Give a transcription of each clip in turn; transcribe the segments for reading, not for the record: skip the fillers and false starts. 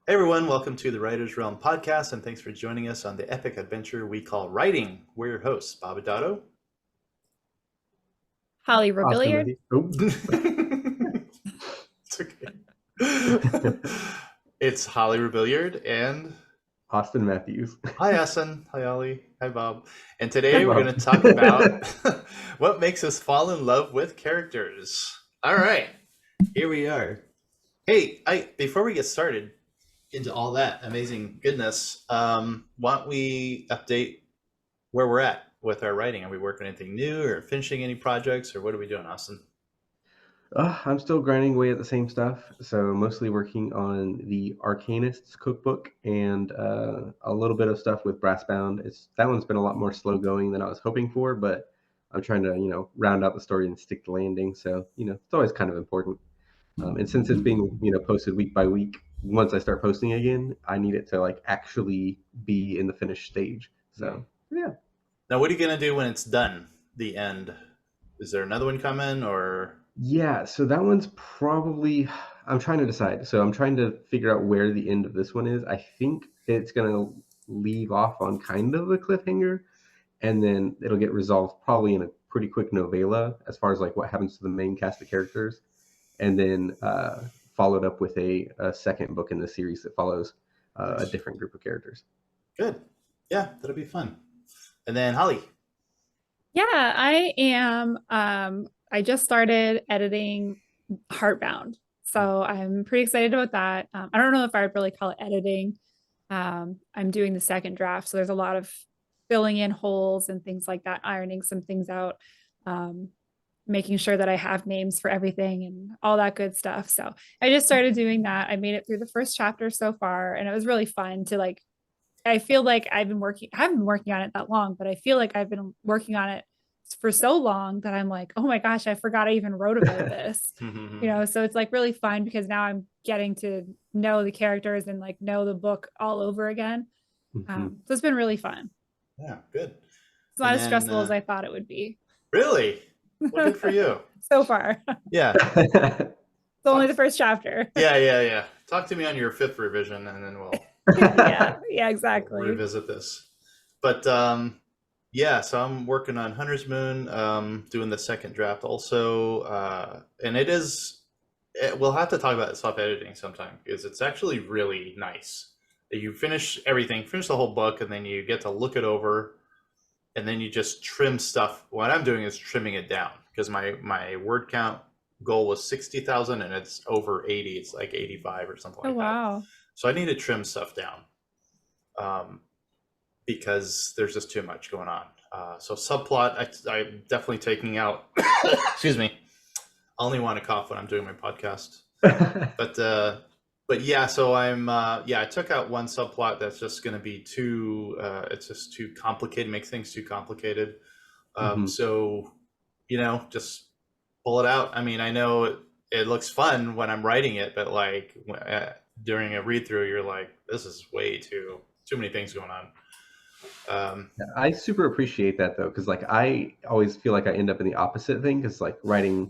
Hey everyone, welcome to the Writer's Realm podcast, and thanks for joining us on the epic adventure we call writing. We're your hosts, Bob Adato. Holly Austin Rebillard. Matthews. Oh. It's okay. It's Holly Rebillard and Austin Matthews. hi Essen, hi Ollie, hi Bob. And today Hi, we're Bob. going to talk about what makes us fall in love with characters. All right, here we are. Hey, before we get started into all that amazing goodness, why don't we update where we're at with our writing? Are we working anything new or finishing any projects, or what are we doing, Austin? I'm still grinding away at the same stuff. So mostly working on the Arcanist's cookbook and a little bit of stuff with Brassbound. That one's been a lot more slow going than I was hoping for, but I'm trying to round out the story and stick the landing. So it's always kind of important. And since it's being posted week by week, once I start posting again, I need it to like actually be in the finished stage. So yeah. Now, what are you going to do when it's done, the end? Is there another one coming, or? Yeah, so that one's probably, I'm trying to decide. So I'm trying to figure out where the end of this one is. I think it's going to leave off on kind of a cliffhanger, and then it'll get resolved probably in a pretty quick novella as far as like what happens to the main cast of characters, and then followed up with a second book in the series that follows a different group of characters. Good. Yeah, that'll be fun. And then Holly. Yeah, I am. I just started editing Heartbound. So I'm pretty excited about that. I don't know if I would really call it editing. I'm doing the second draft. So there's a lot of filling in holes and things like that, ironing some things out, making sure that I have names for everything and all that good stuff. So I just started doing that. I made it through the first chapter so far, and it was really fun to like I feel like I haven't been working on it that long, but I feel like I've been working on it for so long that I'm like, oh my gosh, I forgot I even wrote about this. So it's like really fun because now I'm getting to know the characters and like know the book all over again. So it's been really fun. Yeah, good. It's not as stressful as I thought it would be. Really? Well, good for you. So far. Yeah. It's only the first chapter. Yeah. Talk to me on your fifth revision, and then we'll yeah, exactly. we'll revisit this. But yeah, so I'm working on Hunter's Moon, doing the second draft also, and we'll have to talk about soft editing sometime because it's actually really nice. You finish everything, finish the whole book, and then you get to look it over, and then you just trim stuff. What I'm doing is trimming it down because my word count goal was 60,000 and it's over 80. It's like 85 or something like wow. that. So I need to trim stuff down because there's just too much going on. So subplot, I'm definitely taking out. Excuse me. I only want to cough when I'm doing my podcast. But yeah, so I took out one subplot that's just going to be it's just too complicated, makes things too complicated. So, just pull it out. I mean, I know it looks fun when I'm writing it, but like during a read through, you're like, this is way too many things going on. I super appreciate that though, because like I always feel like I end up in the opposite thing, because like writing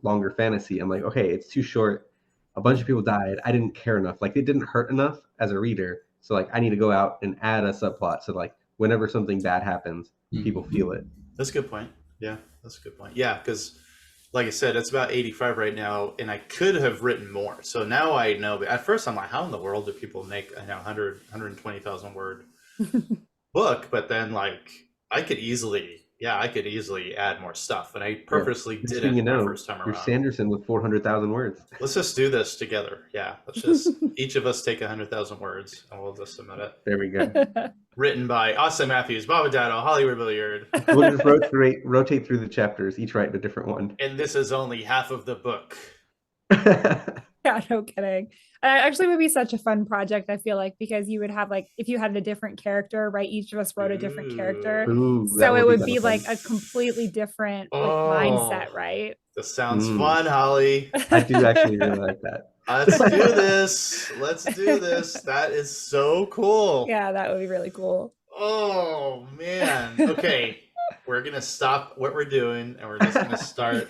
longer fantasy, I'm like, okay, it's too short, a bunch of people died, I didn't care enough, like it didn't hurt enough as a reader, so like I need to go out and add a subplot so like whenever something bad happens, people feel it. That's a good point. Yeah, that's a good point. Yeah, because like I said, it's about 85 right now, and I could have written more. So now I know. But at first, I'm like, how in the world do people make 120,000 word book? But then, like, I could easily add more stuff, and I purposely didn't the first time around. You're Sanderson with 400,000 words. Let's just do this together. Yeah, let's just each of us take 100,000 words, and we'll just submit it. There we go. Written by Austin Matthews, Bob Adato, Holly Rebillard. We'll just rotate through the chapters, each write a different one. And this is only half of the book. Yeah, no kidding. Actually would be such a fun project, I feel like, because you would have like, if you had a different character, right? Each of us wrote a different character. So it would be like a completely different mindset, right? This sounds fun, Holly. I do actually really like that. Let's do this. Let's do this. That is so cool. Yeah, that would be really cool. Oh, man. Okay. We're going to stop what we're doing and we're just going to start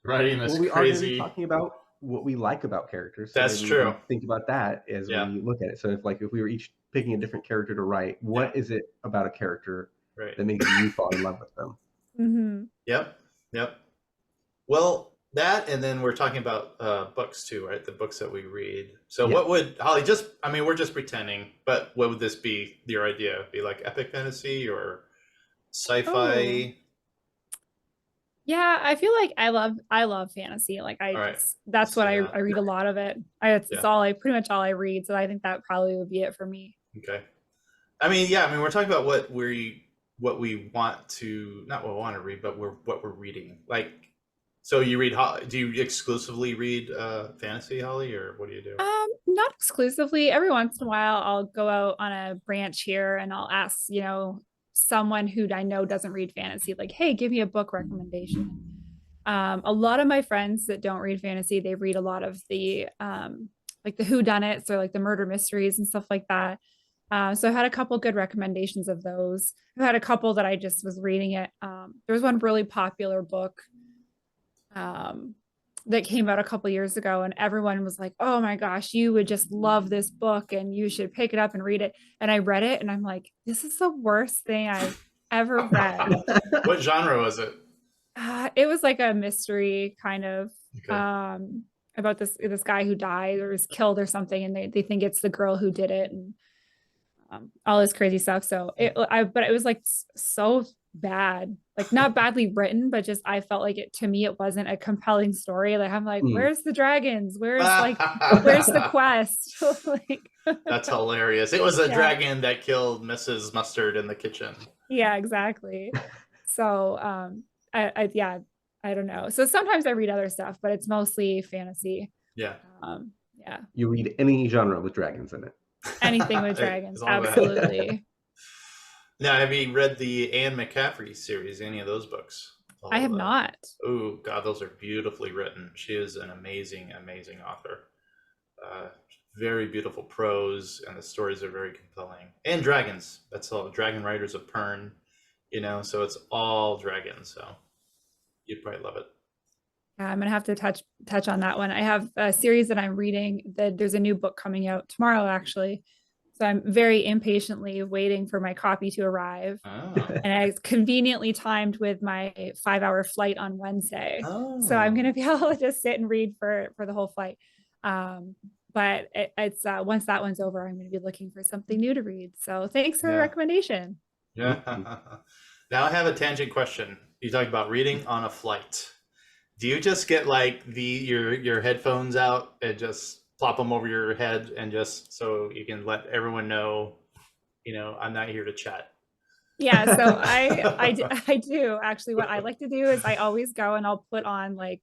writing this crazy. Are talking about what we like about characters. So That's maybe we true. can think about that as Yeah. we look at it. So if we were each picking a different character to write, what is it about a character Right. that makes you fall in love with them? Mm-hmm. Yep. Well, that, and then we're talking about books too, right? The books that we read. So Yeah. what would Holly, we're just pretending, but what would this be, your idea? Be like epic fantasy or sci-fi? Yeah, I feel like I love fantasy. Like All right. that's what So, I read a lot of it. It's Yeah. all pretty much all I read. So I think that probably would be it for me. Okay. We're talking about what we want to, not what we want to read, but what we're reading. Like, so you read, do you exclusively read fantasy, Holly, or what do you do? Not exclusively. Every once in a while I'll go out on a branch here and I'll ask, someone who I know doesn't read fantasy, like, hey, give me a book recommendation. A lot of my friends that don't read fantasy, they read a lot of the like the whodunits or like the murder mysteries and stuff like that. So I had a couple good recommendations of those. I've had a couple that I just was reading it. There was one really popular book that came out a couple years ago, and everyone was like, "Oh my gosh, you would just love this book, and you should pick it up and read it." And I read it, and I'm like, "This is the worst thing I've ever read." What genre was it? It was like a mystery kind of Okay. about this guy who died or was killed or something, and they think it's the girl who did it, and all this crazy stuff. So but it was like so bad, like not badly written, but just I felt like to me it wasn't a compelling story. Like I'm like, Mm. where's the dragons? Where's the quest? Like, That's hilarious. It was a Yeah. dragon that killed Mrs. Mustard in the kitchen. Yeah, exactly. So I don't know. So sometimes I read other stuff, but it's mostly fantasy. Yeah. Yeah, You read any genre with dragons in it. anything with Hey, dragons, as long as- absolutely. Now, have you read the Anne McCaffrey series? Any of those books? I have not. Oh God, those are beautifully written. She is an amazing, amazing author. Very beautiful prose, and the stories are very compelling. And dragons. That's all. Dragon Riders of Pern. So it's all dragons. So you'd probably love it. Yeah, I'm gonna have to touch on that one. I have a series that I'm reading. That there's a new book coming out tomorrow, actually. So I'm very impatiently waiting for my copy to arrive. Oh. And I conveniently timed with my 5-hour flight on Wednesday. So I'm gonna be able to just sit and read for the whole flight. But it's once that one's over, I'm gonna be looking for something new to read. So thanks for the recommendation. Yeah. Now I have a tangent question. You talk about reading on a flight. Do you just get like your headphones out and just plop them over your head and just so you can let everyone know, I'm not here to chat? Yeah, so I do actually. What I like to do is I always go and I'll put on like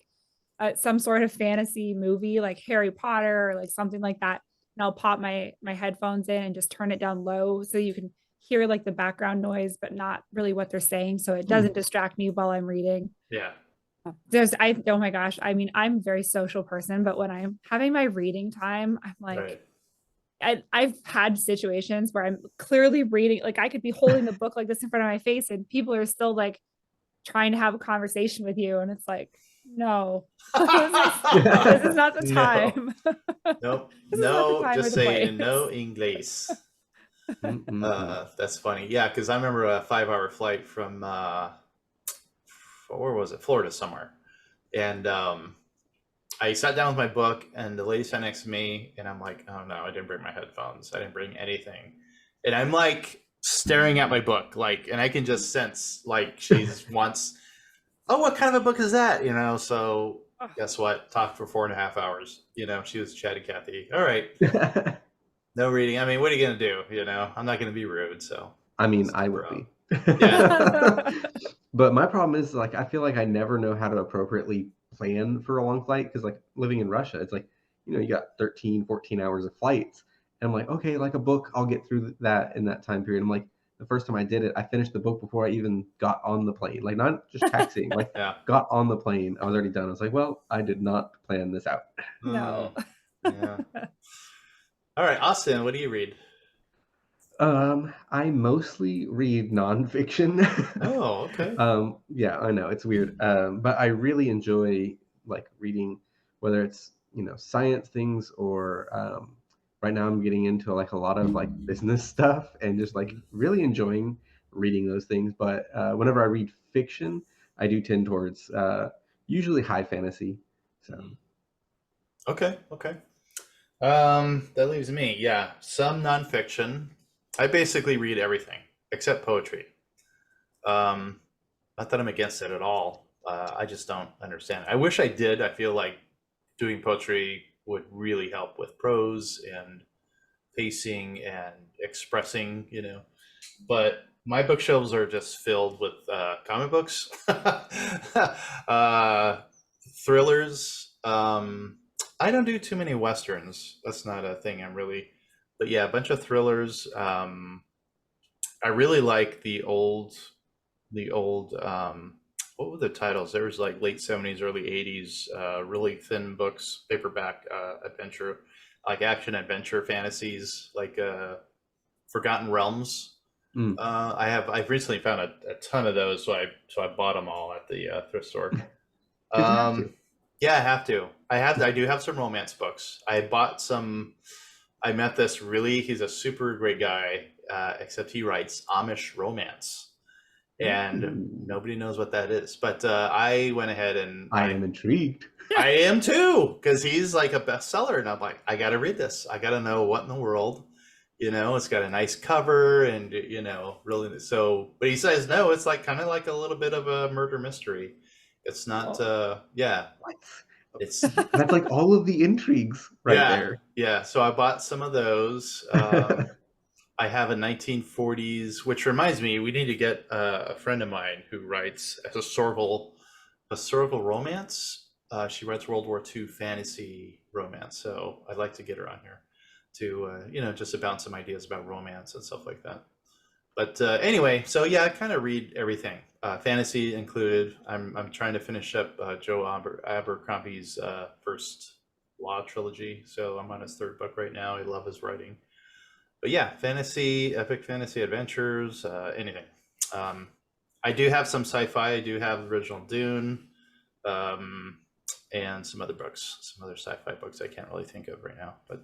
some sort of fantasy movie, like Harry Potter or like something like that, and I'll pop my headphones in and just turn it down low so you can hear like the background noise, but not really what they're saying, so it doesn't distract me while I'm reading. Yeah. Oh my gosh, I mean, I'm a very social person, but when I'm having my reading time, I'm like, Right. I've had situations where I'm clearly reading, like I could be holding the book like this in front of my face and people are still like trying to have a conversation with you. And it's like, no, this is not the time. Nope. This is not the time Just or the saying place. no English. That's funny. Yeah, because I remember a 5-hour flight from where was it? Florida somewhere. And I sat down with my book and the lady sat next to me and I'm like, oh no, I didn't bring my headphones. I didn't bring anything. And I'm like staring at my book, like, and I can just sense like she's wants, oh, what kind of a book is that? So guess what? Talked for 4.5 hours. She was chatty Cathy. All right. No reading. I mean, what are you going to do? I'm not going to be rude. So I mean, I would be. Yeah. But my problem is like I feel like I never know how to appropriately plan for a long flight because like living in Russia, it's like, you got 13, 14 hours of flights. And I'm like, okay, like a book, I'll get through that in that time period. I'm like, the first time I did it, I finished the book before I even got on the plane. Like not just taxiing, like got on the plane. I was already done. I was like, well, I did not plan this out. No. Yeah. All right, Austin, what do you read? I mostly read nonfiction. Oh, okay. Yeah, I know it's weird. But I really enjoy like reading, whether it's science things, or right now I'm getting into like a lot of like business stuff and just like really enjoying reading those things. But whenever I read fiction, I do tend towards usually high fantasy. So Okay. That leaves me. Yeah, some nonfiction. I basically read everything except poetry. Um, Not that I'm against it at all. I just don't understand it. I wish I did. I feel like doing poetry would really help with prose and pacing and expressing, But my bookshelves are just filled with comic books, uh, thrillers. I don't do too many westerns. That's not a thing I'm really. But yeah, a bunch of thrillers. I really like the old what were the titles? There was like late 70s, early 80s, really thin books, paperback adventure, like action adventure fantasies, like Forgotten Realms. mm. I've recently found a ton of those, so I bought them all at the thrift store. Because you have to. Yeah, I have to. I do have some romance books. I bought some. I met this he's a super great guy, except he writes Amish romance, and Ooh. nobody knows what that is. But I went ahead and I am intrigued. I am too, because he's like a bestseller, and I'm like, I got to read this. I got to know what in the world. It's got a nice cover, and really. So, but he says no. It's like kind of like a little bit of a murder mystery. It's not. Yeah, What? it's That's like all of the intrigues right yeah, there. yeah. So I bought some of those. I have a 1940s, which reminds me, we need to get a friend of mine who writes a historical romance. She writes World War II fantasy romance, so I'd like to get her on here to just to bounce some ideas about romance and stuff like that. But anyway, so yeah, I kind of read everything, fantasy included. I'm trying to finish up Joe Abercrombie's first Law trilogy, so I'm on his third book right now. I love his writing. But yeah, fantasy, epic fantasy adventures, anything. I do have some sci-fi. I do have original Dune, and some other books, some other sci-fi books I can't really think of right now. But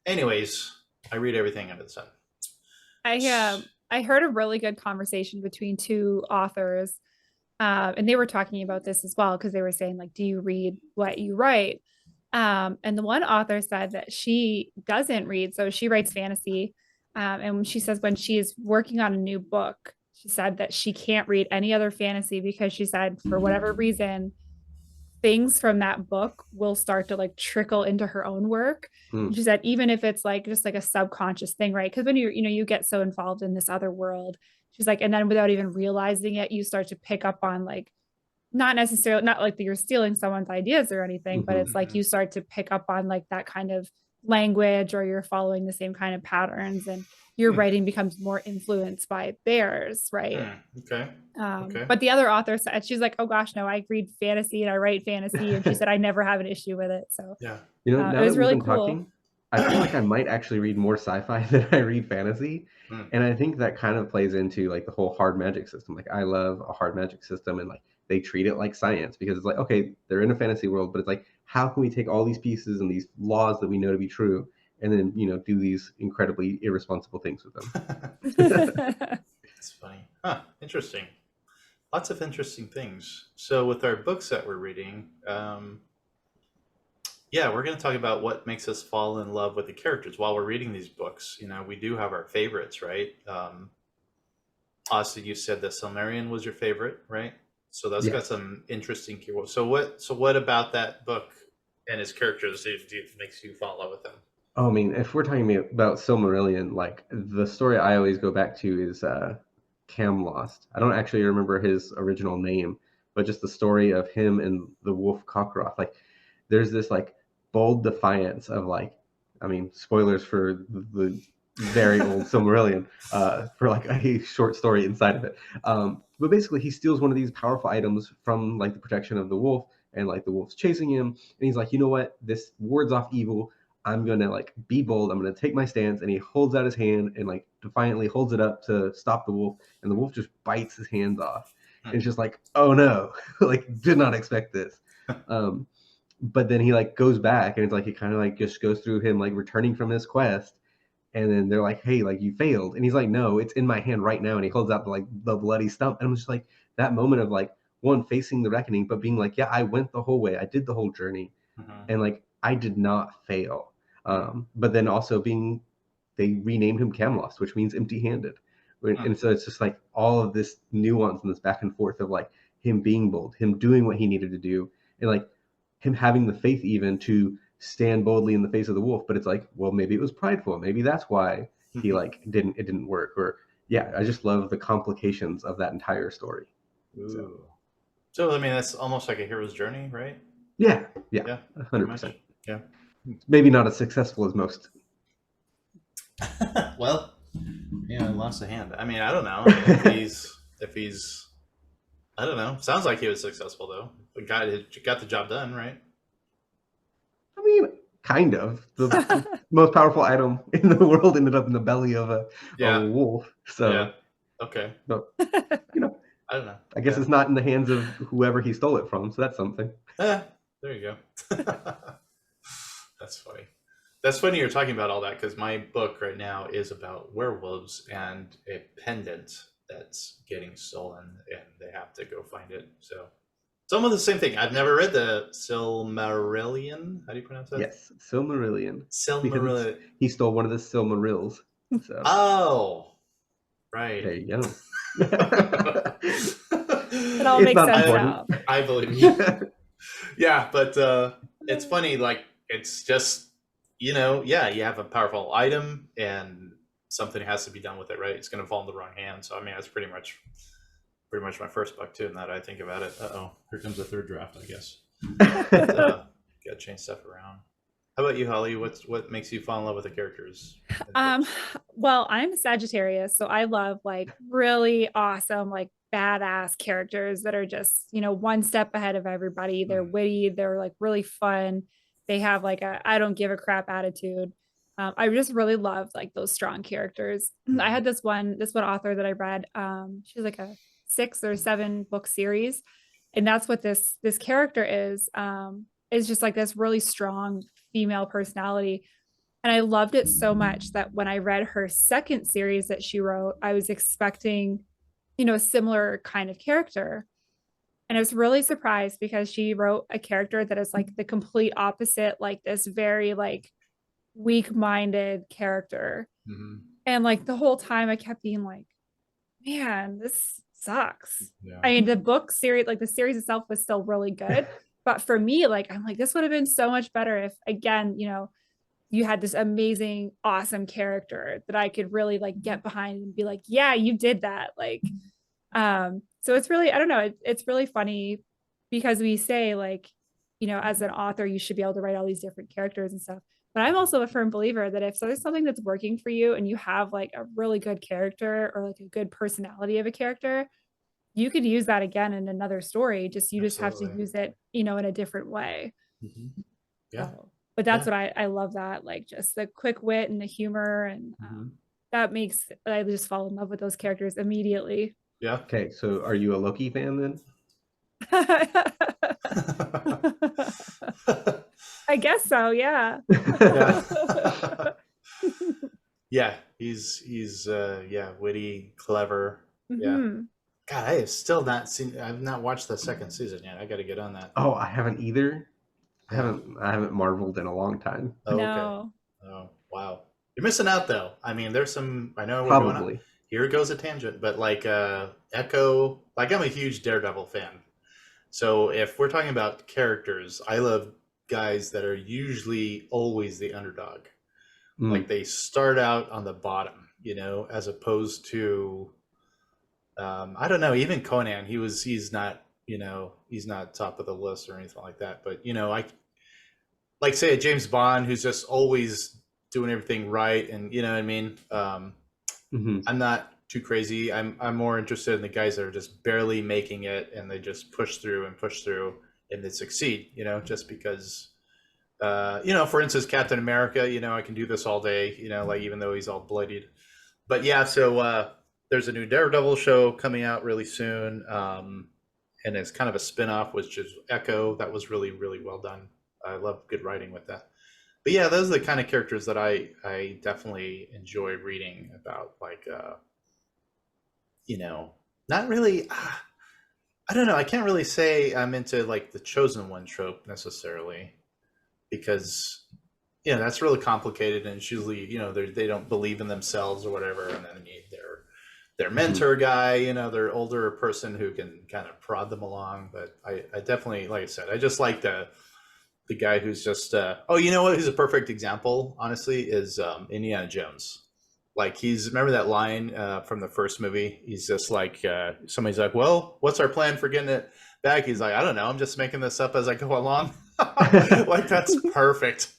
anyways, I read everything under the sun. I heard a really good conversation between two authors, and they were talking about this as well because they were saying like, do you read what you write? And the one author said that she doesn't read, so she writes fantasy. And she says when she is working on a new book, she said that she can't read any other fantasy because she said for whatever reason, things from that book will start to like trickle into her own work. And she said even if it's like just like a subconscious thing, right? Because when you get so involved in this other world, she's like, and then without even realizing it, you start to pick up on like not necessarily not like that you're stealing someone's ideas or anything, but it's like you start to pick up on like that kind of language or you're following the same kind of patterns and your writing becomes more influenced by theirs, right? Okay. But the other author said she's like, oh gosh, no, I read fantasy and I write fantasy, and she said I never have an issue with it. So Yeah. Now it was that we've really been cool. talking, I feel like I might actually read more sci-fi than I read fantasy. And I think that kind of plays into like the whole hard magic system. Like I love a hard magic system, and like they treat it like science because it's like, okay, they're in a fantasy world, but it's like, how can we take all these pieces and these laws that we know to be true and then, do these incredibly irresponsible things with them? It's funny. Huh. Interesting. Lots of interesting things. So with our books that we're reading, yeah, we're going to talk about what makes us fall in love with the characters while we're reading these books. We do have our favorites, right? Austin, you said the Silmarillion was your favorite, right? So that's got Yes. some interesting keywords. So what about that book and his characters makes you fall in love with them? Oh, I mean, if we're talking about Silmarillion, like the story I always go back to is Cam Lost. I don't actually remember his original name, but just the story of him and the wolf Cockroth. Like, there's this like bold defiance of like, I mean, spoilers for the very old Silmarillion, for like a short story inside of it. But basically, he steals one of these powerful items from like the protection of the wolf, and like the wolf's chasing him, and he's like, you know what? This wards off evil. I'm gonna like be bold. I'm gonna take my stance, and he holds out his hand and like defiantly holds it up to stop the wolf, and the wolf just bites his hands off. And it's just like, oh no, like did not expect this. but then he like goes back, and it's like it kind of like just goes through him like returning from his quest, and then they're like, hey, like you failed, and he's like, no, it's in my hand right now, and he holds out like the bloody stump, and I'm just like, that moment of like one facing the reckoning, but being like, yeah, I went the whole way, I did the whole journey, and like I did not fail. But then also being, they renamed him Camelos, which means empty-handed, and so it's just like all of this nuance and this back and forth of like him being bold, him doing what he needed to do, and like him having the faith even to stand boldly in the face of the wolf. But it's like, well, maybe it was prideful, maybe that's why he like didn't work. Or yeah, I just love the complications of that entire story. So I mean, that's almost like a hero's journey, right? Yeah, Yeah, 100%. Yeah. Maybe not as successful as most. Well, yeah, lost a hand. I mean, I don't know. if he's, I don't know. Sounds like he was successful though. The guy got the job done, right? I mean, kind of. The most powerful item in the world ended up in the belly of a wolf. So, yeah. Okay. But, I don't know. I guess it's not in the hands of whoever he stole it from. So that's something. There you go. That's funny. That's funny you're talking about all that, because my book right now is about werewolves and a pendant that's getting stolen, and they have to go find it. So it's almost the same thing. I've never read the Silmarillion. How do you pronounce that? Yes, Silmarillion. Silmarillion. He stole one of the Silmarils. So. Oh, right. There you go. It all makes sense now. I believe you. Yeah, but it's funny. Like, it's just, you have a powerful item and something has to be done with it, right? It's going to fall in the wrong hand. So I mean, that's pretty much my first book too. Now that I think about it, here comes a third draft, I guess. Got to change stuff around. How about you, Holly? What makes you fall in love with the characters? Well, I'm Sagittarius, so I love like really awesome, like badass characters that are just, one step ahead of everybody. They're witty, they're like really fun. They have like a I don't give a crap attitude. I just really love like those strong characters. I had this one author that I read. She's like a 6 or 7 book series, and that's what this character is. Is just like this really strong female personality. And I loved it so much that when I read her second series that she wrote, I was expecting, a similar kind of character. And I was really surprised because she wrote a character that is like the complete opposite, like this very like weak-minded character. And like the whole time I kept being like, man, this sucks. Yeah. I mean, the book series, like the series itself was still really good. But for me, like, I'm like, this would have been so much better if, again, you had this amazing, awesome character that I could really like get behind and be like, yeah, you did that. Like, so it's really, I don't know, it's really funny because we say like, as an author, you should be able to write all these different characters and stuff. But I'm also a firm believer that if there's something that's working for you and you have like a really good character or like a good personality of a character, you could use that again in another story. You just have to use it, in a different way. Yeah. But that's what I love, that like just the quick wit and the humor, and that makes I just fall in love with those characters immediately. Yeah. Okay, so are you a Loki fan then? I guess so. Yeah. Yeah, he's witty, clever. Yeah. God, I have still not seen. I've not watched the second season yet. I got to get on that. Oh, I haven't either. I haven't marveled in a long time. Oh, no. Okay. Oh, wow. You're missing out though. I mean, there's some. I know we're Probably. going on. Here goes a tangent, but like Echo. Like, I'm a huge Daredevil fan. So if we're talking about characters, I love guys that are usually always the underdog. Like they start out on the bottom, as opposed to. I don't know. Even Conan, he's not top of the list or anything like that. But I like say a James Bond who's just always doing everything right, and you know what I mean. I'm not too crazy. I'm more interested in the guys that are just barely making it, and they just push through, and they succeed. Just because. For instance, Captain America. I can do this all day. Like even though he's all bloodied. But yeah, so. There's a new Daredevil show coming out really soon, and it's kind of a spin-off, which is Echo. That was really, really well done. I love good writing with that. But yeah, those are the kind of characters that I definitely enjoy reading about. Like, not really. I don't know. I can't really say I'm into like the chosen one trope necessarily because that's really complicated, and it's usually they don't believe in themselves or whatever, and then they need their mentor guy, their older person who can kind of prod them along. But I definitely, like I said, I just like the guy who's just oh, you know what? Who's a perfect example, honestly, is Indiana Jones. Like remember that line from the first movie? He's just like somebody's like, "Well, what's our plan for getting it back?" He's like, "I don't know. I'm just making this up as I go along." Like that's perfect.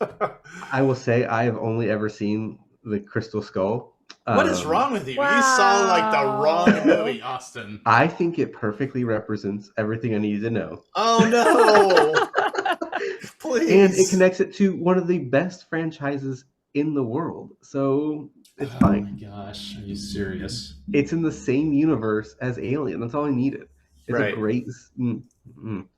I will say I have only ever seen the Crystal Skull. What is wrong with you? Wow. You saw like the wrong movie, Austin. I think it perfectly represents everything I needed to know. Oh no! Please. And it connects it to one of the best franchises in the world. So it's fine. Oh my gosh, are you serious? It's in the same universe as Alien. That's all I needed. It's Right. a great,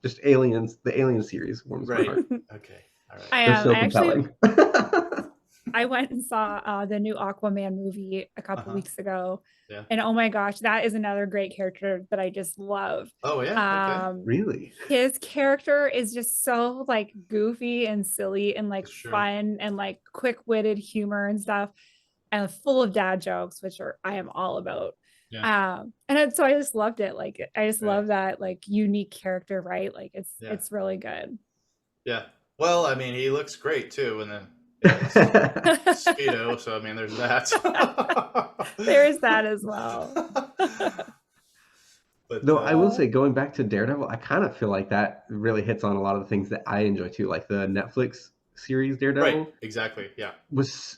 just Aliens. The Alien series warms my Right. heart. Okay. All right. They're so I actually compelling. I went and saw the new Aquaman movie a couple weeks ago. Yeah. And oh my gosh, that is another great character that I just love. Oh yeah. Okay. Really? His character is just so like goofy and silly and like Sure. fun and like quick-witted humor and stuff, and full of dad jokes, which I am all about. Yeah. So I just loved it. Like I just Right. love that like unique character, right? Like Yeah. it's really good. Yeah. Well, I mean, he looks great too, and then Speedo. So I mean, there's that. There is that as well. But Though I will say, going back to Daredevil, I kind of feel like that really hits on a lot of the things that I enjoy too, like the Netflix series Daredevil. Right. Exactly. Yeah.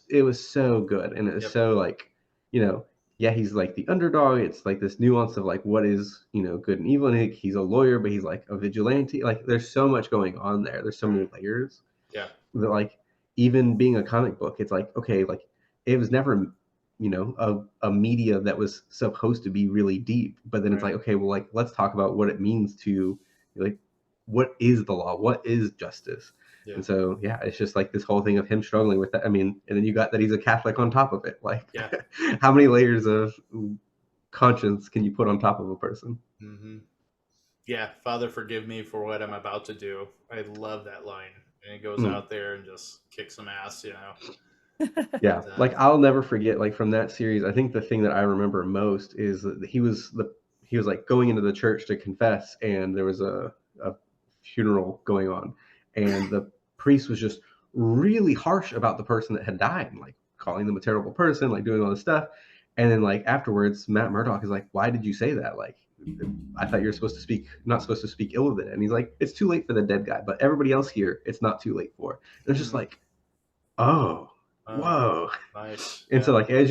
It was so good, and it was so like, yeah, he's like the underdog. It's like this nuance of like what is good and evil, and he's a lawyer, but he's like a vigilante. Like there's so much going on there. There's so many layers. Yeah. That like even being a comic book, it's like okay, like it was never a media that was supposed to be really deep, but then it's like okay, well, like let's talk about what it means to like what is the law, what is justice. Yeah. And so yeah, it's just like this whole thing of him struggling with that. I mean, and then you got that he's a Catholic on top of it. Like how many layers of conscience can you put on top of a person? Yeah, Father, forgive me for what I'm about to do. I love that line, and he goes out there and just kicks some ass, Yeah, like I'll never forget, like from that series, I think the thing that I remember most is that he was like going into the church to confess, and there was a funeral going on, and the priest was just really harsh about the person that had died, and like calling them a terrible person, like doing all this stuff. And then like afterwards, Matt Murdock is like, why did you say that? Like, I thought you were not supposed to speak ill of it. And he's like, it's too late for the dead guy, but everybody else here, it's not too late for. And it's just like, oh, whoa. Nice. And so like, I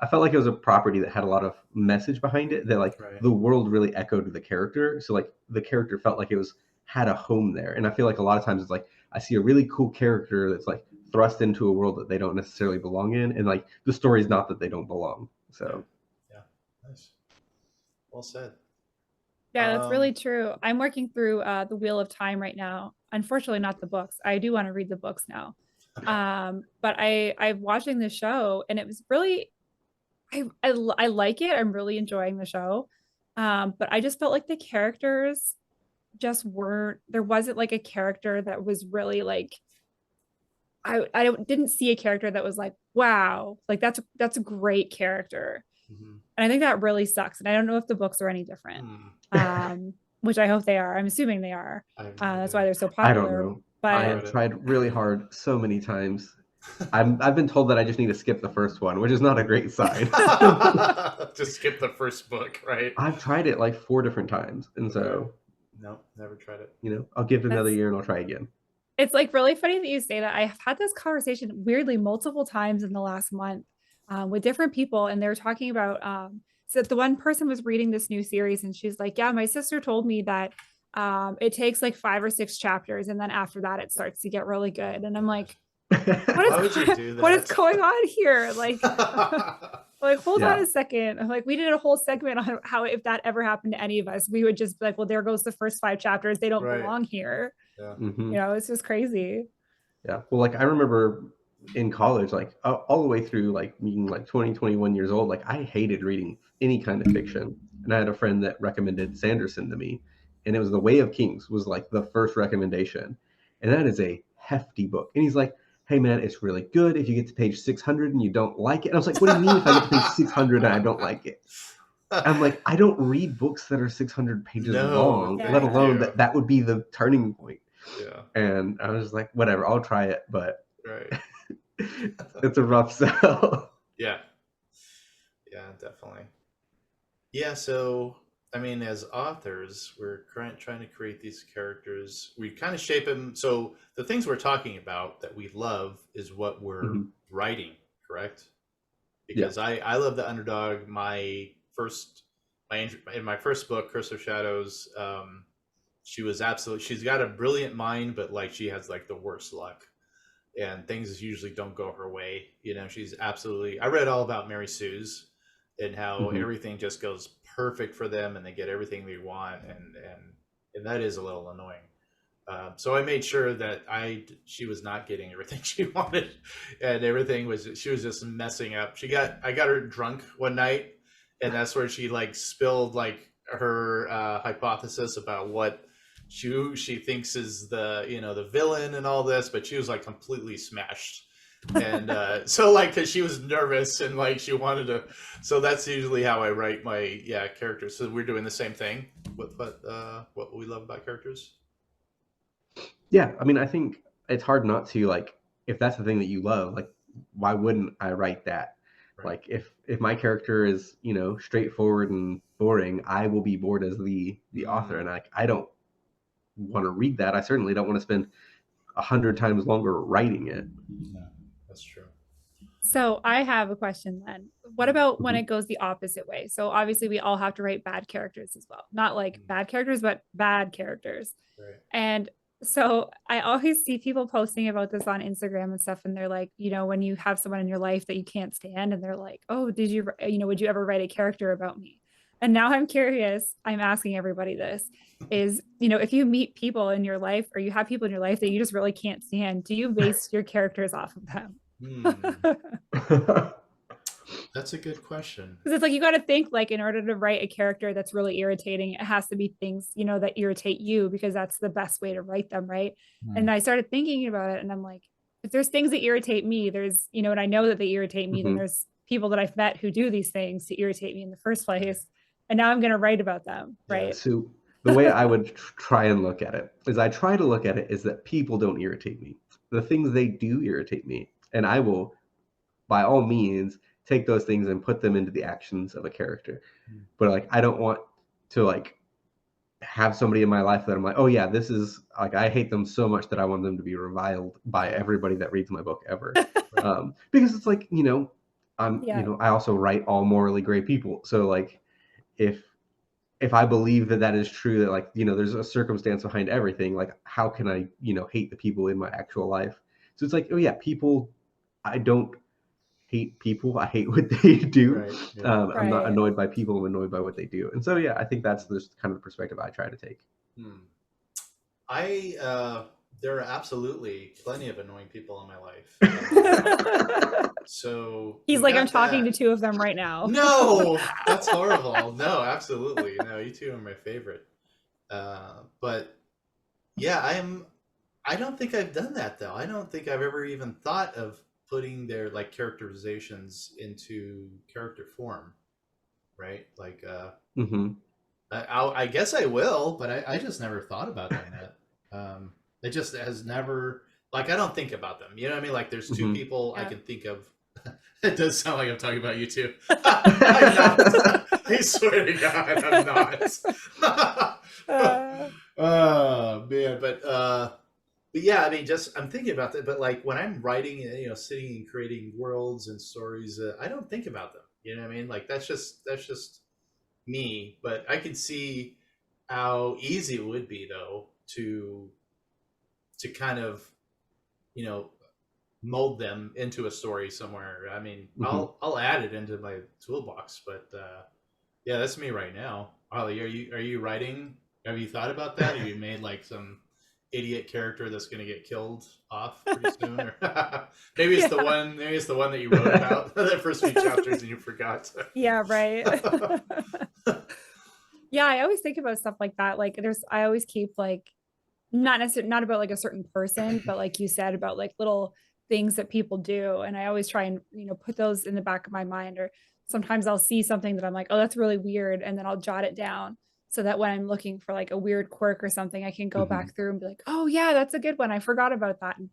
felt like it was a property that had a lot of message behind it, that like the world really echoed the character. So like the character felt like it had a home there. And I feel like a lot of times it's like, I see a really cool character that's like thrust into a world that they don't necessarily belong in. And like the story is not that they don't belong. So yeah. Nice. Well said. Yeah, that's really true. I'm working through the Wheel of Time right now. Unfortunately, not the books. I do want to read the books now. But I'm watching the show, and it was really, I like it. I'm really enjoying the show. But I just felt like the characters just there wasn't like a character that was really like, I didn't see a character that was like, wow, like that's a great character. And I think that really sucks. And I don't know if the books are any different, which I hope they are. I'm assuming they are. That's why they're so popular. I don't know. But I have tried really hard so many times. I've been told that I just need to skip the first one, which is not a great sign. Just skip the first book, right? I've tried it like 4 different times. And so no, never tried it. I'll give it another year and I'll try again. It's like really funny that you say that. I've had this conversation weirdly multiple times in the last month with different people, and they were talking about so the one person was reading this new series, and she's like, yeah, my sister told me that it takes like 5 or 6 chapters, and then after that it starts to get really good. And I'm like, what is going on here? Like Like, hold on Yeah. a second. I'm like, we did a whole segment on how if that ever happened to any of us, we would just be like, well, there goes the first 5 chapters. They don't Right. belong here. Yeah. Hmm. You know, it's just crazy. Yeah. Well, like I remember in college, like all the way through like being like 20, 21 years old, like I hated reading any kind of fiction. And I had a friend that recommended Sanderson to me, and it was The Way of Kings was like the first recommendation. And that is a hefty book. And he's like, hey man, it's really good if you get to page 600 and you don't like it. And I was like, what do you mean if I get to page 600 and I don't like it? I'm like, I don't read books that are 600 pages No, long, thank let alone you. that would be the turning point. Yeah. And I was like, whatever, I'll try it, but Right. it's a rough sell. Yeah. Yeah, definitely. Yeah, so I mean, as authors, we're trying to create these characters. We kind of shape them. So the things we're talking about that we love is what we're Mhm. writing, correct? Yeah. Because I love the underdog. In my first book, Curse of Shadows, she's got a brilliant mind, but like she has like the worst luck, and things usually don't go her way. You know, she's absolutely. I read all about Mary Sue's and how Mhm. everything just goes perfect for them, and they get everything they want, and that is a little annoying. So I made sure that she was not getting everything she wanted, and she was just messing up. I got her drunk one night, and that's where she like spilled like her hypothesis about what she thinks is the villain and all this, but she was like completely smashed. And so like because she was nervous and like she wanted to, so that's usually how I write my characters. So we're doing the same thing with what we love about characters. Yeah. I mean, I think it's hard not to like, if that's the thing that you love, like, why wouldn't I write that? Right. Like, if my character is, straightforward and boring, I will be bored as the author, and I don't want to read that. I certainly don't want to spend 100 times longer writing it. Yeah, that's true. So I have a question then. What about when Mhm. it goes the opposite way? So obviously we all have to write bad characters as well. Not like bad characters, but bad characters. Right. And so I always see people posting about this on Instagram and stuff, and they're like, when you have someone in your life that you can't stand, and they're like, oh, would you ever write a character about me? And now I'm curious, I'm asking everybody this is, if you meet people in your life or you have people in your life that you just really can't stand, do you base your characters off of them? That's a good question. Because it's like you got to think like in order to write a character that's really irritating, it has to be things, that irritate you because that's the best way to write them, right? And I started thinking about it and I'm like, if there's things that irritate me, there's, and I know that they irritate me, then Mhm. there's people that I've met who do these things to irritate me in the first place. And now I'm going to write about them, right? So the way I would try and look at it is I try to look at it is that people don't irritate me. The things they do irritate me, and I will, by all means, take those things and put them into the actions of a character. But like, I don't want to like have somebody in my life that I'm like, oh yeah, this is like I hate them so much that I want them to be reviled by everybody that reads my book ever. Because it's like Yeah. I also write all morally gray people. So like if I believe that is true, that like there's a circumstance behind everything, like how can I hate the people in my actual life? So it's like, oh yeah, people, I don't hate people, I hate what they do. Right. Yeah. I'm not Right. annoyed by people, I'm annoyed by what they do. And so yeah, I think that's just kind of the perspective I try to take. There are absolutely plenty of annoying people in my life. So He's we like, I'm got talking to that. 2 of them right now. No, that's horrible. No, absolutely. No, you two are my favorite. But yeah, I don't think I've done that though. I don't think I've ever even thought of putting their like characterizations into character form, right? Like, Mm-hmm. I guess I will, but I just never thought about doing that. It just has never, like, I don't think about them. You know what I mean? Like, there's two Mm-hmm. people I Yeah. can think of. It does sound like I'm talking about you too. I'm not. I swear to God, I'm not. Oh man, but yeah, I mean, just I'm thinking about that. But like when I'm writing, sitting and creating worlds and stories, I don't think about them. You know what I mean? Like that's just me. But I can see how easy it would be though to kind of, you know, mold them into a story somewhere. I mean, Hmm. I'll add it into my toolbox, but yeah, that's me right now. Ollie, are you writing? Have you thought about that? Have you made like some idiot character that's going to get killed off pretty soon, or maybe it's the Yeah. one? Maybe it's the one that you wrote about the first few chapters and you forgot. Yeah, right. Yeah, I always think about stuff like that. Like I always keep like not necessarily not about like a certain person, but like you said about like little things that people do. And I always try and, put those in the back of my mind. Or sometimes I'll see something that I'm like, oh, that's really weird. And then I'll jot it down so that when I'm looking for like a weird quirk or something, I can go Hmm. back through and be like, oh yeah, that's a good one. I forgot about that. And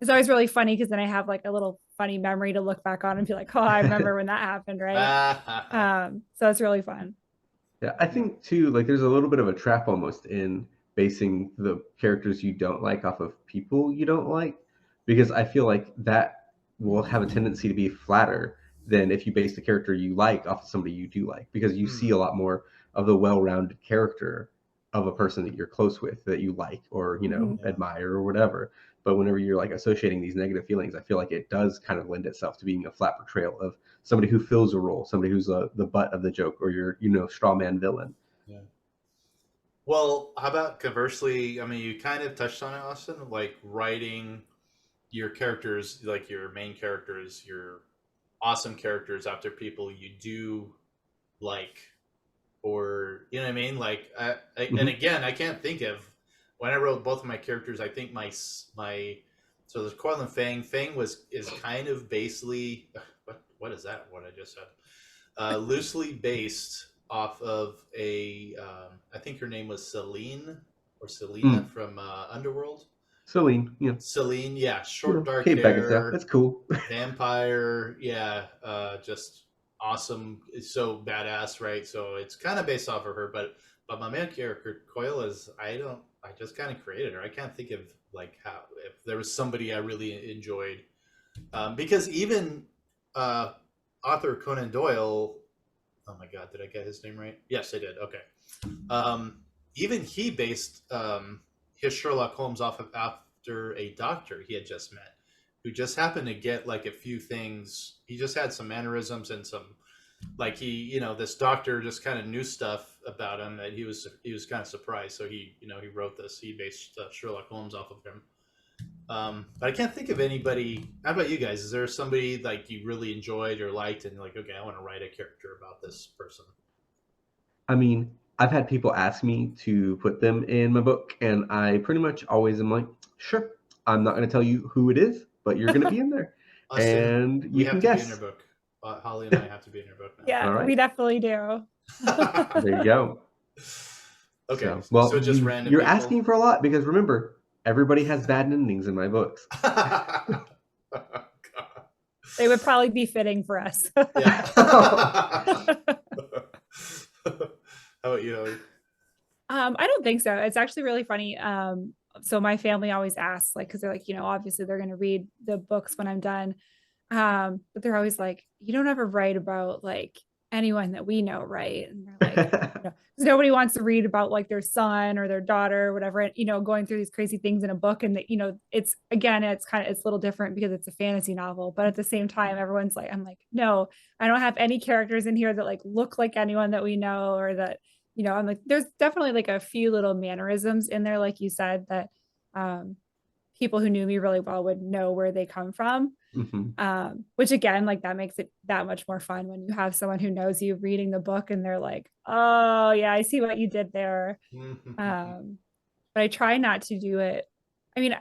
it's always really funny because then I have like a little funny memory to look back on and be like, oh, I remember when that happened, right? So it's really fun. Yeah, I think too, like there's a little bit of a trap almost in basing the characters you don't like off of people you don't like, because I feel like that will have a tendency to be flatter than if you base the character you like off of somebody you do like, because you see a lot more of the well-rounded character of a person that you're close with that you like or, Mhm. Yeah. admire or whatever. But whenever you're like associating these negative feelings, I feel like it does kind of lend itself to being a flat portrayal of somebody who fills a role, somebody who's the butt of the joke, or your straw man villain. Yeah. Well, how about conversely? I mean, you kind of touched on it, Austin. Like writing your characters, like your main characters, your awesome characters after people you do like, or you know what I mean. Like, and Hmm. again, I can't think of when I wrote both of my characters. I think my so there's Coil and Fang. Fang is kind of basically what is that? What I just said. Loosely based off of I think her name was Celine or Selena Mm. from Underworld. Celine, Celine, yeah, short dark cave back and stuff. hair, That's cool. vampire, yeah, just awesome. It's so badass, right? So it's kind of based off of her, but my main character Coil is I just kind of created her. I can't think of like how if there was somebody I really enjoyed because even uh, author Conan Doyle. Oh my God, did I get his name right? Yes, I did. Okay. Um, even he based his Sherlock Holmes off of after a doctor he had just met, who just happened to get like a few things. He just had some mannerisms and some like this doctor just kind of knew stuff about him that he was kind of surprised. So he wrote this. He based Sherlock Holmes off of him. But I can't think of anybody. How about you guys? Is there somebody like you really enjoyed or liked, and like, okay, I want to write a character about this person? I mean, I've had people ask me to put them in my book, and I pretty much always am like, sure, I'm not going to tell you who it is, but you're going to be in there, Austin, and we you have can to be in your guess. book. Holly and I have to be in your book Yeah, All we right, definitely do. there you go. Okay, So, well, so just random you're people. asking for a lot because remember, everybody has bad endings in my books. God. They would probably be fitting for us. Yeah. How about you, Holly? I don't think so. It's actually really funny. So my family always asks, like, because they're like, obviously they're going to read the books when I'm done. But they're always like, you don't ever write about like anyone that we know, right? And they're like, 'cause nobody wants to read about like their son or their daughter or whatever, and going through these crazy things in a book. And that, it's again, it's a little different because it's a fantasy novel, but at the same time, everyone's like, I'm like, no, I don't have any characters in here that like look like anyone that we know or that, I'm like, there's definitely like a few little mannerisms in there, like you said, that um people who knew me really well would know where they come from. Hmm. Which again, like that makes it that much more fun when you have someone who knows you reading the book and they're like, oh yeah, I see what you did there. But I try not to do it. I mean,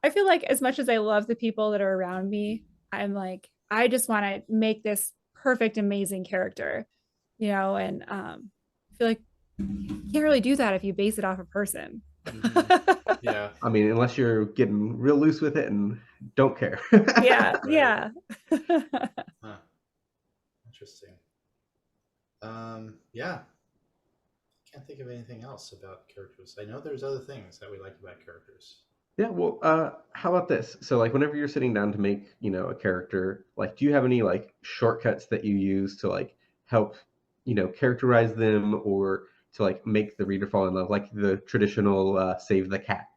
I feel like as much as I love the people that are around me, I'm like, I just want to make this perfect, amazing character, and I feel like you can't really do that if you base it off a person. Yeah. I mean, unless you're getting real loose with it and don't care. Yeah, Right. yeah. Huh. Interesting. Yeah. Can't think of anything else about characters. I know there's other things that we like about characters. Yeah, well, how about this? So, like, whenever you're sitting down to make, a character, like, do you have any like shortcuts that you use to like help, characterize them or to like make the reader fall in love, like the traditional save the cat?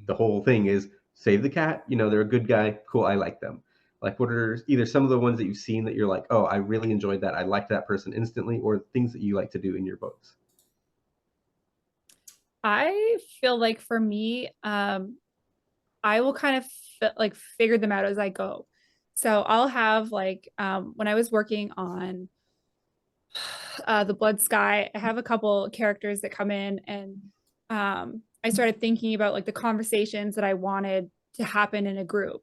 The whole thing is save the cat. You know, they're a good guy. Cool, I like them. Like, what are either some of the ones that you've seen that you're like, oh, I really enjoyed that. I liked that person instantly, or things that you like to do in your books? I feel like for me, I will kind of like figure them out as I go. So I'll have like when I was working on the Blood Sky, I have a couple characters that come in, and I started thinking about like the conversations that I wanted to happen in a group.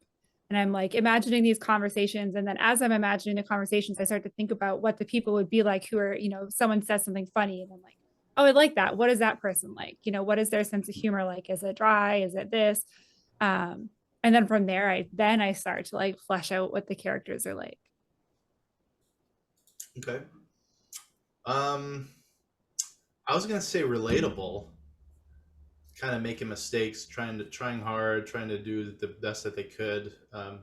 And I'm like imagining these conversations. And then as I'm imagining the conversations, I start to think about what the people would be like who are, someone says something funny, and I'm like, oh, I like that. What is that person like? What is their sense of humor like? Is it dry? Is it this? Um, and then from there, I start to like flesh out what the characters are like. Okay. Um, I was gonna say relatable, kind of making mistakes, trying hard, trying to do the best that they could,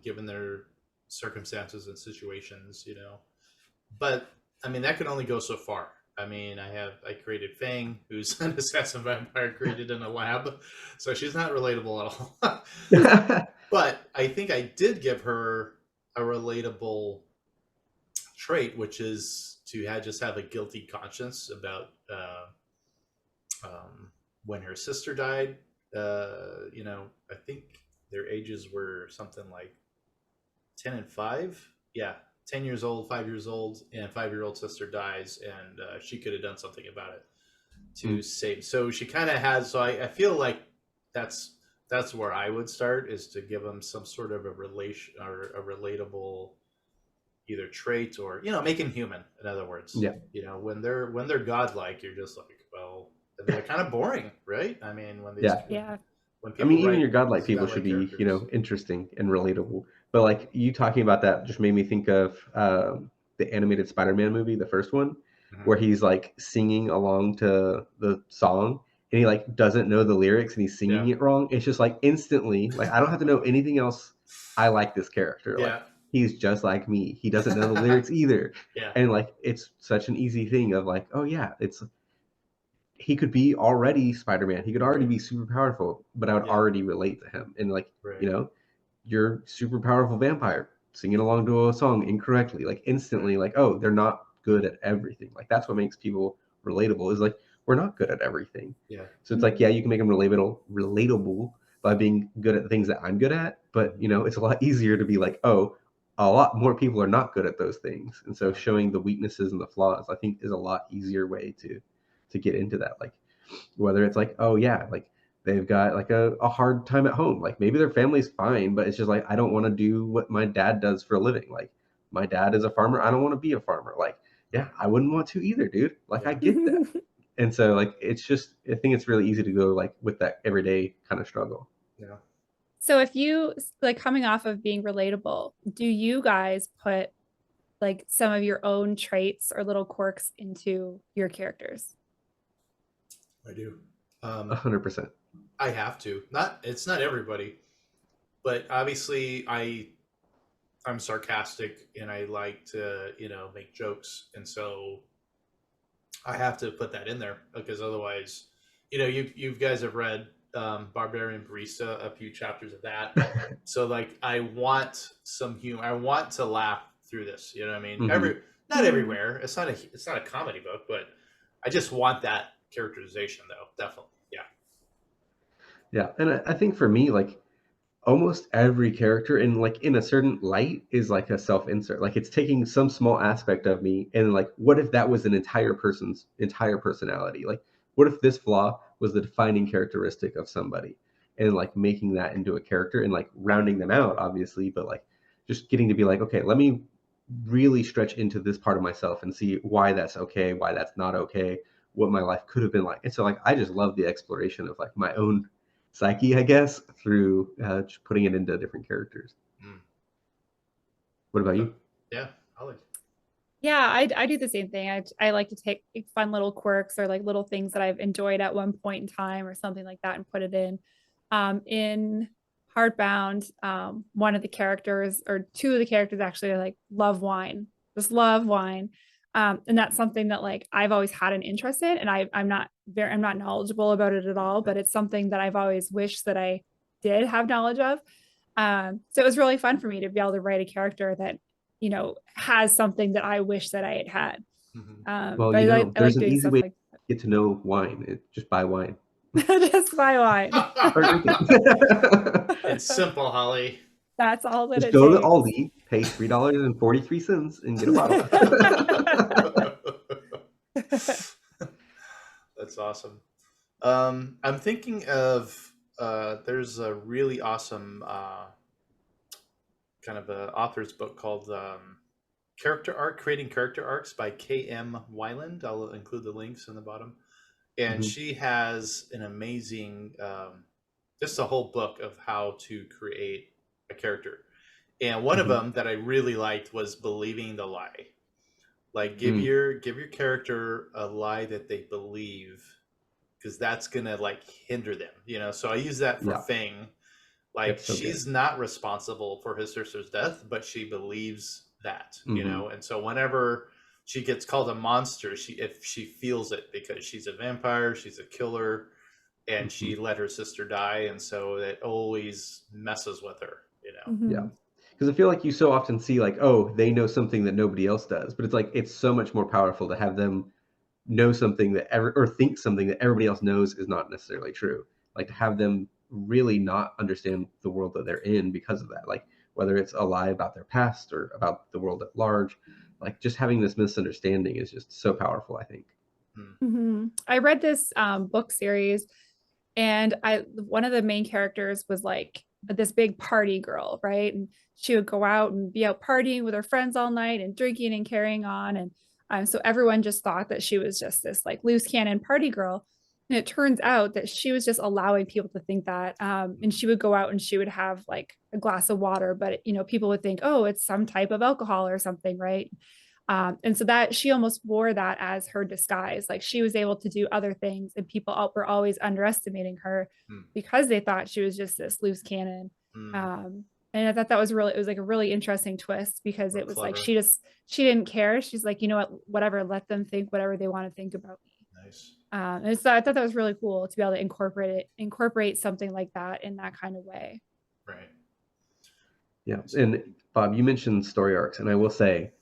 given their circumstances and situations, But I mean, that can only go so far. I mean, I created Fang, who's an assassin vampire created in a lab, so she's not relatable at all. But I think I did give her a relatable trait, which is to just have a guilty conscience about when her sister died. I think their ages were something like 10 and 5. Yeah, 10 years old, 5 years old, and 5-year-old sister dies, and she could have done something about it to save. So she kind of has. So I feel like that's where I would start, is to give them some sort of a relation or a relatable either trait, or make him human. In other words, Yeah. when they're godlike, you're just like, well, they're kind of boring, right? I mean, Yeah. when I mean, people even write your godlike people should godlike be, characters. interesting and relatable. But like you talking about that just made me think of the animated Spider-Man movie, the first one, Mhm. where he's like singing along to the song and he like doesn't know the lyrics and he's singing Yeah. it wrong. It's just like instantly, like I don't have to know anything else. I like this character. Like Yeah. he's just like me. He doesn't know the lyrics either. Yeah. And like it's such an easy thing of like, oh yeah, it's he could be already Spider-Man. He could already be super powerful, but I would Yeah. already relate to him. And like, Right. you're super powerful vampire singing along to a song incorrectly, like instantly, like, oh, they're not good at everything. Like that's what makes people relatable, is like we're not good at everything. Yeah. So it's like, yeah, you can make them relatable by being good at the things that I'm good at, but it's a lot easier to be like, oh, a lot more people are not good at those things. And so showing the weaknesses and the flaws, I think, is a lot easier way to get into that. Like whether it's like, oh yeah, like they've got like a hard time at home, like maybe their family's fine, but it's just like, I don't want to do what my dad does for a living. Like my dad is a farmer, I don't want to be a farmer. Like, yeah, I wouldn't want to either, dude. Like I get that. And so like it's just, I think it's really easy to go like with that everyday kind of struggle. Yeah. So if you like coming off of being relatable, do you guys put like some of your own traits or little quirks into your characters? I do. 100%. I have to. It's not everybody, but obviously I'm sarcastic and I like to, make jokes, and so I have to put that in there, because otherwise, you guys have read Barbarian Barista, a few chapters of that. So like, I want some humor. I want to laugh through this. You know what I mean? Mhm. Not everywhere. It's not a comedy book, but I just want that characterization, though. Definitely. Yeah. Yeah. And I think for me, like almost every character in a certain light is like a self insert, like it's taking some small aspect of me, and like what if that was an entire person's entire personality, like what if this flaw was the defining characteristic of somebody, and like making that into a character and like rounding them out obviously, but like just getting to be like, okay, let me really stretch into this part of myself and see why that's okay, why that's not okay, what my life could have been like. And so like I just love the exploration of like my own psyche, I guess, through just putting it into different characters. Mm. What about So, you? yeah. I like. Yeah, I do the same thing. I like to take like, fun little quirks or like little things that I've enjoyed at one point in time or something like that and put it in. In Heartbound, one of the characters or two of the characters actually are like love wine, just love wine. And that's something that like I've always had an interest in, and I'm not knowledgeable about it at all, but it's something that I've always wished that I did have knowledge of. So it was really fun for me to be able to write a character that, you know, has something that I wish that I had had. Well, But you know, I there's like an doing easy stuff way to like get to know wine. Just buy wine. just my wine. Start drinking. It's simple, Holly. That's all that Just it go to takes. Aldi, pay $3.43 and get a bottle. That's awesome. I'm thinking of there's a really awesome kind of a author's book called Creating Character Arcs by K.M. Weiland. I'll include the links in the bottom. And Mhm. she has an amazing, just a whole book of how to create a character. And one of Mhm. them that I really liked was believing the lie. Like give Mm. your character a lie that they believe, because that's gonna like hinder them, you know. So I use that for Yeah, Fang. Like that's so good. she's not responsible for his sister's death, but she believes that, you Mhm. know. And so whenever she gets called a monster, if she feels it because she's a vampire, she's a killer, and she Mhm. let her sister die, and so it always messes with her, you know. Yeah. Mhm. Because I feel like you so often see like, oh, they know something that nobody else does, but it's like it's so much more powerful to have them know something that or think something that everybody else knows is not necessarily true. Like to have them really not understand the world that they're in because of that. Like whether it's a lie about their past or about the world at large, like just having this misunderstanding is just so powerful, I think. Hmm. I read this book series, and one of the main characters was like this big party girl, right? And she would go out and be out partying with her friends all night and drinking and carrying on. And so everyone just thought that she was just this like loose cannon party girl. And it turns out that she was just allowing people to think that. And she would go out and she would have like a glass of water, but you know, people would think, oh, it's some type of alcohol or something, right? And so that she almost wore that as her disguise. Like she was able to do other things, and people were always underestimating her Hmm. because they thought she was just this loose cannon. Hmm. And I thought that was really, it was like a really interesting twist because Real it was like clever. she didn't care. She's like, you know what, whatever, let them think whatever they want to think about me. Nice. And so I thought that was really cool to be able to incorporate something like that in that kind of way. Right. Yeah. And Bob, you mentioned story arcs, and I will say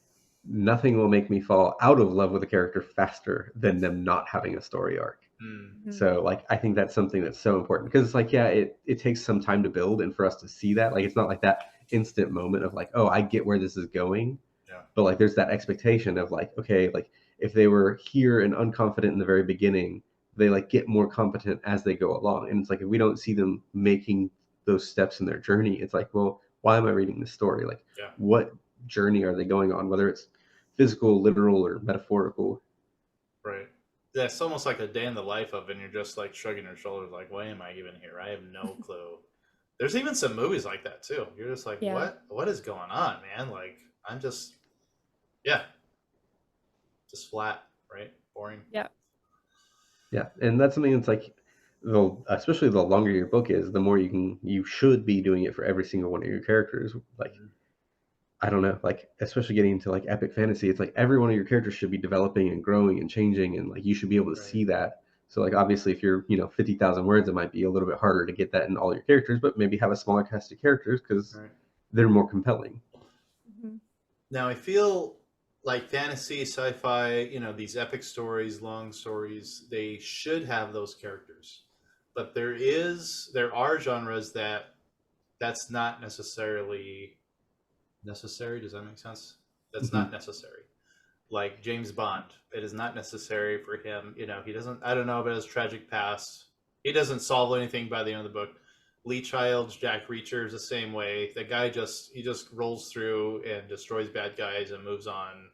nothing will make me fall out of love with a character faster than them not having a story arc. Hmm. So like I think that's something that's so important because it's like yeah, it takes some time to build and for us to see that. Like it's not like that instant moment of like, oh, I get where this is going. Yeah. But like there's that expectation of like, okay, like if they were here and unconfident in the very beginning, they like get more competent as they go along. And it's like if we don't see them making those steps in their journey, it's like, well, why am I reading this story? Like Yeah. what journey are they going on, whether it's physical, literal, or metaphorical? Right. Yeah, it's almost like a day in the life of, and you're just like shrugging your shoulders, like, why am I even here? I have no clue. There's even some movies like that too. You're just like, Yeah. what is going on, man? Like, I'm just, yeah, just flat, right? Boring. Yeah. Yeah, and that's something that's like, especially the longer your book is, the more you should be doing it for every single one of your characters. Like, Mhm. I don't know, like especially getting into like epic fantasy, it's like every one of your characters should be developing and growing and changing, and like you should be able to Right. see that. So like obviously, if you're 50,000 words, it might be a little bit harder to get that in all your characters, but maybe have a smaller cast of characters because Right. they're more compelling. Mhm. Now I feel like fantasy, sci-fi, these epic stories, long stories, they should have those characters. But there are genres that's not necessarily necessary. Does that make sense? That's Hmm. not necessary. Like James Bond, it is not necessary for him. He doesn't. I don't know about his tragic past. He doesn't solve anything by the end of the book. Lee Child's Jack Reacher is the same way. The guy just rolls through and destroys bad guys and moves on.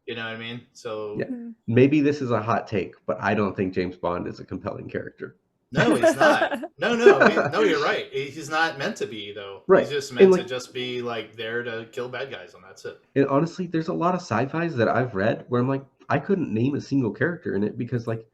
You know what I mean? So Yeah, maybe this is a hot take, but I don't think James Bond is a compelling character. no, he's not. No, you're right. He's not meant to be though. Right, He's just and meant to like just be like there to kill bad guys, and that's it. And honestly, there's a lot of sci-fis that I've read where I'm like, I couldn't name a single character in it because like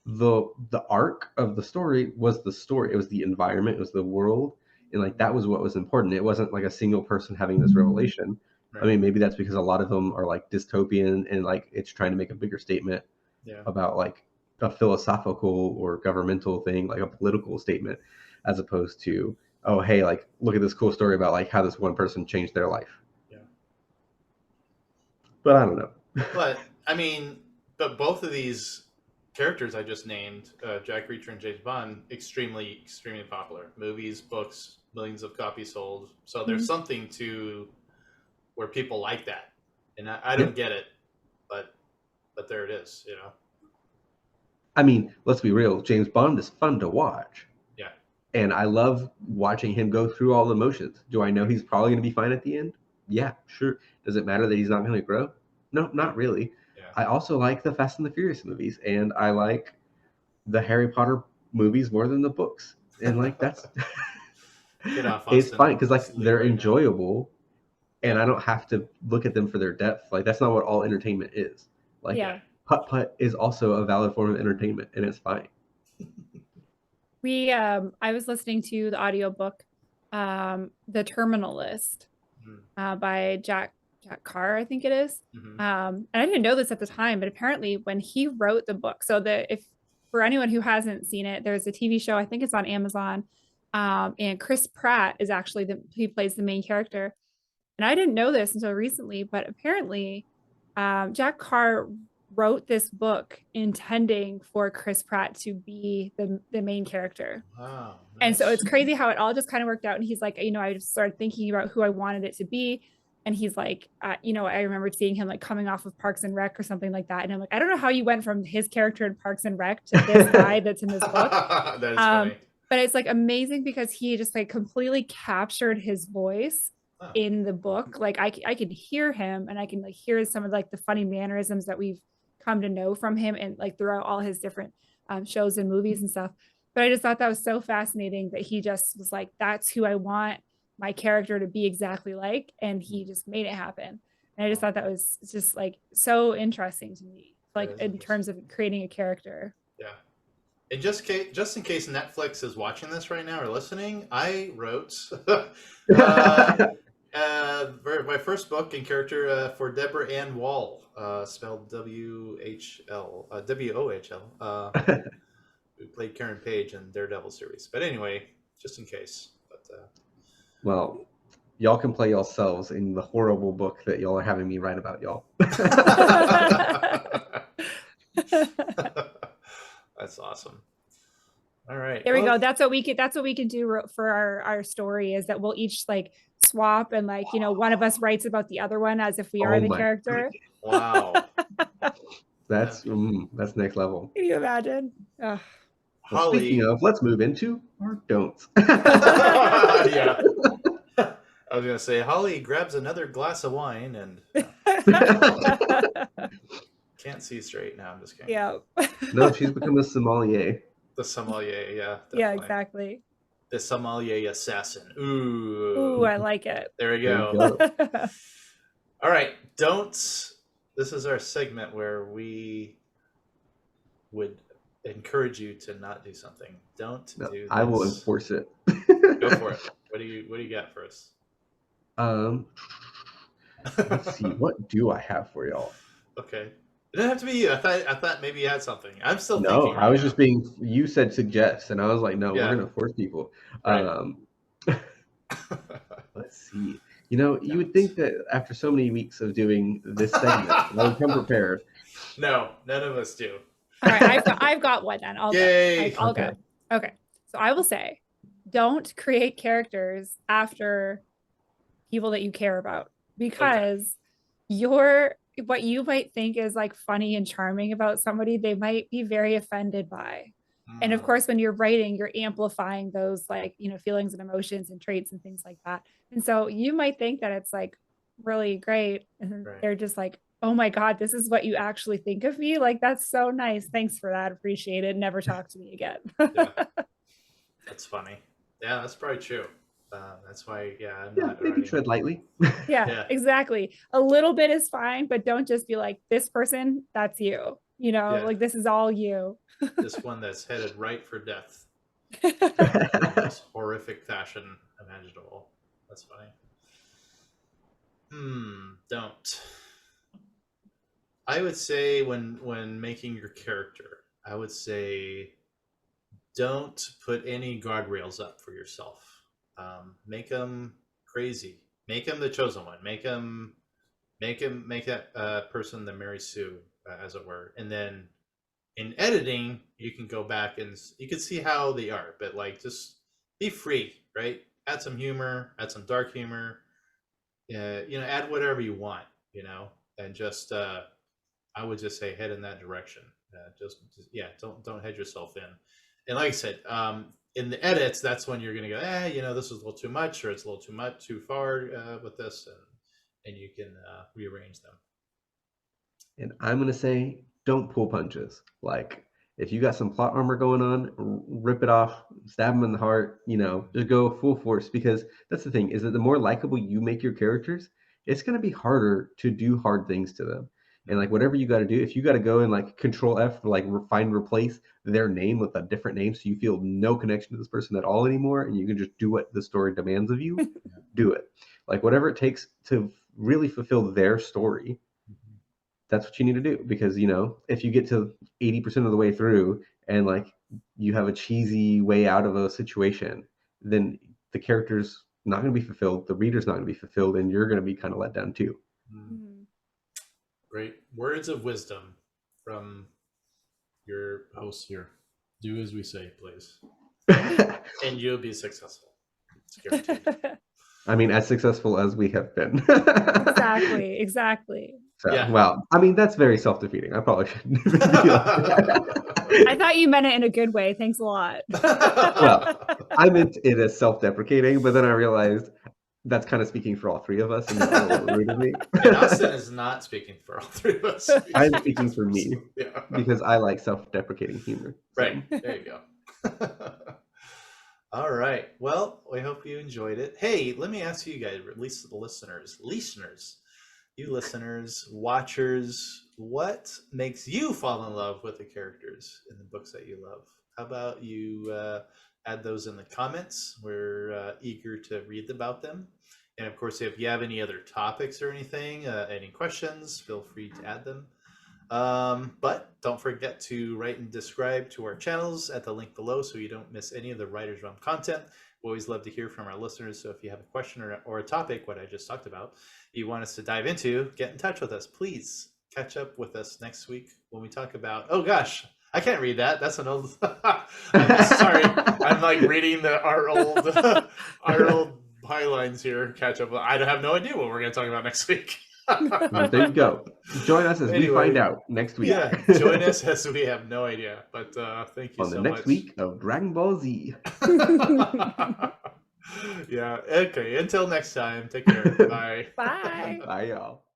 the arc of the story was the story. It was the environment, it was the world, and like that was what was important. It wasn't like a single person having this revelation. I Right. mean, maybe that's because a lot of them are like dystopian and like it's trying to make a bigger statement Yeah. about like a philosophical or governmental thing, like a political statement, as opposed to oh, hey, like, look at this cool story about like how this one person changed their life. Yeah. But I don't know. But I mean, but both of these characters I just named, Jack Reacher and James Bond, extremely, extremely popular. Movies, books, millions of copies sold. So there's something to where people like that, and I don't get it, but there it is. You know. I mean, let's be real. James Bond is fun to watch. Yeah. And I love watching him go through all the motions. Do I know he's probably going to be fine at the end? Yeah, sure. Does it matter that he's not going to grow? No, not really. Yeah. I also like the Fast and the Furious movies, and I like the Harry Potter movies more than the books. And like that's Get off, it's Austin. fine because like Let's leave they're right now. enjoyable, and Yeah. I don't have to look at them for their depth. Like that's not what all entertainment is. Like Yeah. putt-putt is also a valid form of entertainment, and it's fine. I was listening to the audiobook, The Terminal List, by Jack Carr, I think it is. Mhm. And I didn't know this at the time, but apparently when he wrote the book, so if for anyone who hasn't seen it, there's a TV show, I think it's on Amazon. And Chris Pratt is actually he plays the main character. And I didn't know this until recently, but apparently Jack Carr wrote this book intending for Chris Pratt to be the main character. Wow. And so nice. it's crazy how it all just kind of worked out. And he's like, I just started thinking about who I wanted it to be. And he's like, I remember seeing him like coming off of Parks and Rec or something like that. And I'm like, I don't know how you went from his character in Parks and Rec to this guy that's in this book. That is funny. But it's like amazing because he just like completely captured his voice in the book. Like I can hear him, and I can like hear some of like the funny mannerisms that we've come to know from him, and like throughout all his different shows and movies and stuff. But I just thought that was so fascinating that he just was like, that's who I want my character to be exactly like, and he just made it happen. And I just thought that was just like so interesting to me, like in terms of creating a character. Yeah. And just in case Netflix is watching this right now or listening, I wrote my first book and character for Deborah Ann Wall, spelled WOHL, who played Karen Page in Daredevil series. But anyway, just in case. But well, y'all can play yourselves in the horrible book that y'all are having me write about y'all. That's awesome. All right. There we go. That's what we can do for our story, is that we'll each like swap, and like, one of us writes about the other one as if we are the character. Goodness. Wow. That's next level. Can you imagine? Well, Holly, speaking of, let's move into our don'ts. Yeah. I was gonna say Holly grabs another glass of wine and can't see straight now. I'm just kidding. Yeah. No, she's become a sommelier. The sommelier, yeah. Definitely. Yeah, exactly. The sommelier assassin. Ooh. Ooh, I like it. There we go. All right, don'ts. This is our segment where we would encourage you to not do something. Don't do this. I will enforce it. Go for it. What do you got for us? Let's see. What do I have for y'all? Okay. It didn't have to be you. I thought maybe you had something. I'm still no, thinking. I was just being. You said suggest, and I was like, no, we're gonna force people. Right. Let's see. You would think that after so many weeks of doing this segment, I would come prepared. No, none of us do. All right, I've got one then. I'll go. Okay. So I will say, don't create characters after people that you care about, because what you might think is like funny and charming about somebody, they might be very offended by. And of course, when you're writing, you're amplifying those like, feelings and emotions and traits and things like that. And so you might think that it's like really great. And they're just like, oh my God, this is what you actually think of me. Like, that's so nice. Thanks for that. Appreciate it. Never talk to me again. Yeah. That's funny. Yeah, that's probably true. That's why, maybe tread lightly. Yeah, exactly. A little bit is fine, but don't just be like, this person, that's you. Like this is all you. This one that's headed right for death. In the most horrific fashion imaginable. That's funny. Don't. I would say when making your character, I would say don't put any guardrails up for yourself. Make him crazy. Make him the chosen one. Make that person the Mary Sue, as it were. And then in editing, you can go back and you can see how they are, but like just be free, right? Add some humor, add some dark humor. Add whatever you want, and just I would just say head in that direction. Don't head yourself in. And like I said, in the edits, that's when you're going to go, this is a little too much, or it's a little too far with this, and you can rearrange them. And I'm going to say, don't pull punches. Like, if you got some plot armor going on, rip it off, stab them in the heart, just go full force. Because that's the thing, is that the more likable you make your characters, it's going to be harder to do hard things to them. And like whatever you got to do, if you got to go and like Control F, like replace their name with a different name, so you feel no connection to this person at all anymore, and you can just do what the story demands of you, do it. Like whatever it takes to really fulfill their story, that's what you need to do. Because if you get to 80% of the way through and like you have a cheesy way out of a situation, then the character's not going to be fulfilled, the reader's not going to be fulfilled, and you're going to be kind of let down too. Great words of wisdom from your host here. Do as we say, please, and you'll be successful. It's guaranteed. I mean, as successful as we have been. Exactly. So, well, I mean, that's very self-defeating. I probably shouldn't. I thought you meant it in a good way. Thanks a lot. Well, I meant it as self-deprecating, but then I realized that's kind of speaking for all three of us. And that's a little rude of me. And Austin is not speaking for all three of us. I'm speaking for me because I like self-deprecating humor. So. Right. There you go. All right. Well, we hope you enjoyed it. Hey, let me ask you guys, at least the listeners, you listeners, watchers, what makes you fall in love with the characters in the books that you love? How about you add those in the comments? We're eager to read about them. And of course, if you have any other topics or anything, any questions, feel free to add them. But don't forget to rate and subscribe to our channels at the link below so you don't miss any of the Writers Realm content. We always love to hear from our listeners. So if you have a question or a topic, what I just talked about, you want us to dive into, get in touch with us. Please catch up with us next week when we talk about, oh gosh, I can't read that. That's an old, I'm sorry. I'm like reading our old bylines here. Catch up. I have no idea what we're going to talk about next week. There you go. Join us as we find out next week. Yeah, join us as we have no idea. But thank you so much. On the next week of Dragon Ball Z. Yeah. Okay. Until next time. Take care. Bye. Bye. Bye, y'all.